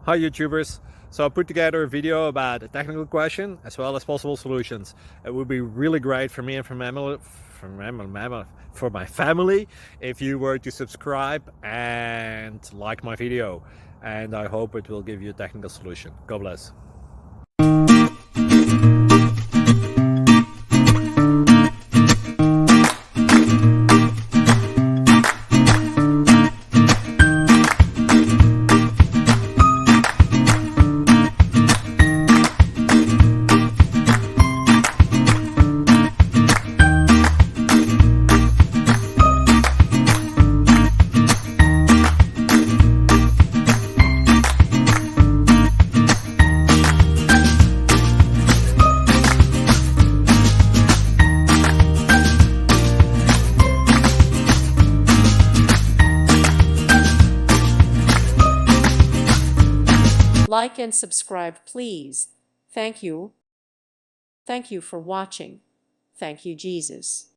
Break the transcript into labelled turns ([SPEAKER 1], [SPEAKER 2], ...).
[SPEAKER 1] Hi YouTubers. So I put together a video about a technical question as well as possible solutions. It would be really great for me and for my family if you were to subscribe and like my video, and I hope it will give you a technical solution. God bless.
[SPEAKER 2] Like and subscribe, please. Thank you. Thank you for watching. Thank you, Jesus.